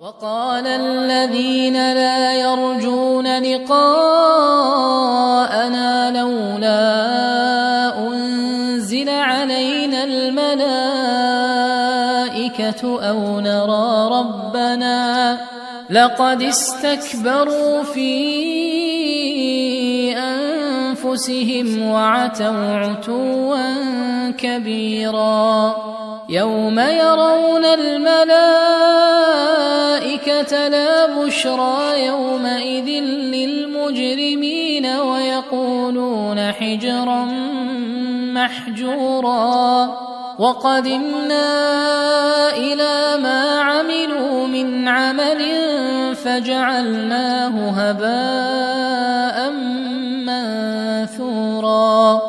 وقال الذين لا يرجون لقاءنا لولا أنزل علينا الملائكة أو نرى ربنا لقد استكبروا في أنفسهم وعتوا عتوا كبيرا يوم يرون الملائكة لا بشرى يومئذ للمجرمين ويقولون حجرا محجورا وقدمنا إلى ما عملوا من عمل فجعلناه هباء منثورا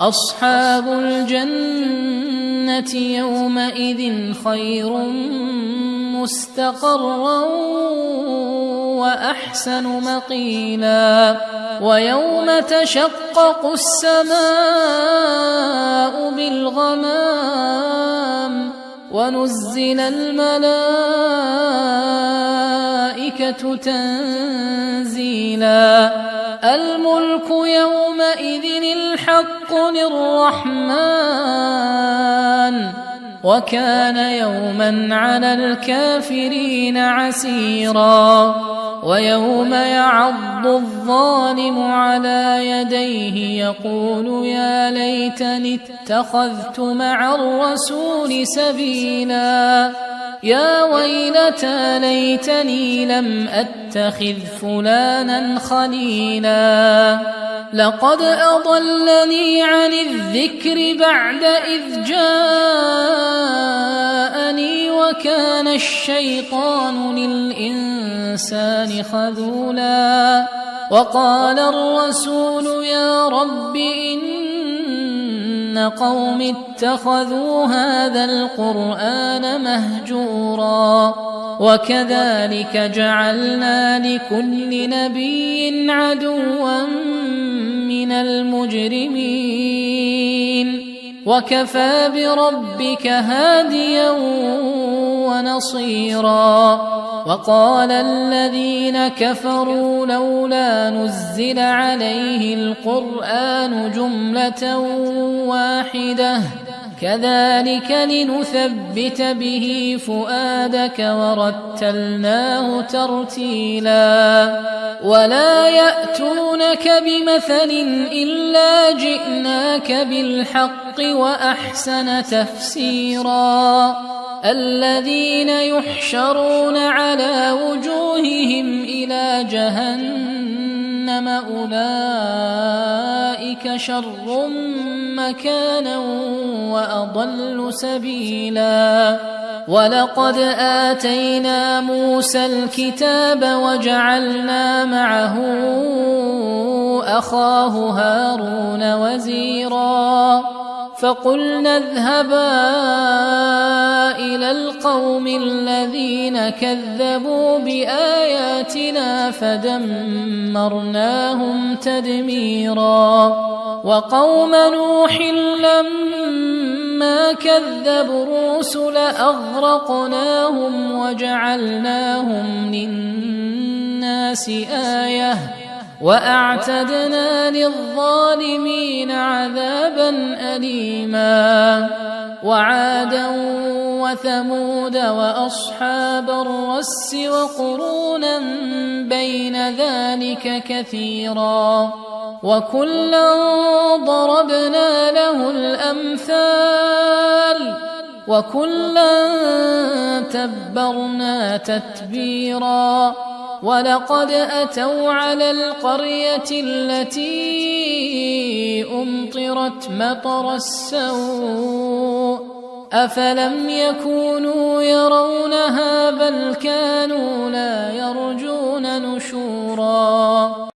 أصحاب الجنة يومئذ خير مستقرا وأحسن مقيلا ويوم تشقق السماء بالغمام ونزل الملائكة تنزيلا الملك يومئذ الحق للرحمن وكان يوما على الكافرين عسيرا ويوم يعض الظالم على يديه يقول يا ليتني اتخذت مع الرسول سبيلا يا ويلتى ليتني لم أتخذ فلانا خليلا لقد أضلني عن الذكر بعد إذ جاءني وكان الشيطان للإنسان خذولا وقال الرسول يا رب إن قوم اتخذوا هذا القرآن مهجورا وكذلك جعلنا لكل نبي عدوا من المجرمين وكفى بربك هاديا ونصيرا وقال الذين كفروا لولا نزل عليه القرآن جملة واحدة كذلك لنثبت به فؤادك ورتلناه ترتيلا ولا يأتونك بمثل إلا جئناك بالحق وأحسن تفسيرا الذين يحشرون على وجوههم إلى جهنم أولئك شر مكانا وأضل سبيلا ولقد آتينا موسى الكتاب وجعلنا معه أخاه هارون وزيرا فقلنا اذهبا إلى القوم الذين كذبوا بآياتنا فدمرناهم تدميرا وقوم نوح لما كذبوا الرسل أغرقناهم وجعلناهم للناس آية وأعتدنا للظالمين عذابا أليما وعادا وثمود وأصحاب الرس وقرونا بين ذلك كثيرا وكلا ضربنا له الأمثال وكلا تبرنا تتبيرا ولقد أتوا على القرية التي أمطرت مطر السوء أفلم يكونوا يرونها بل كانوا لا يرجون نشورا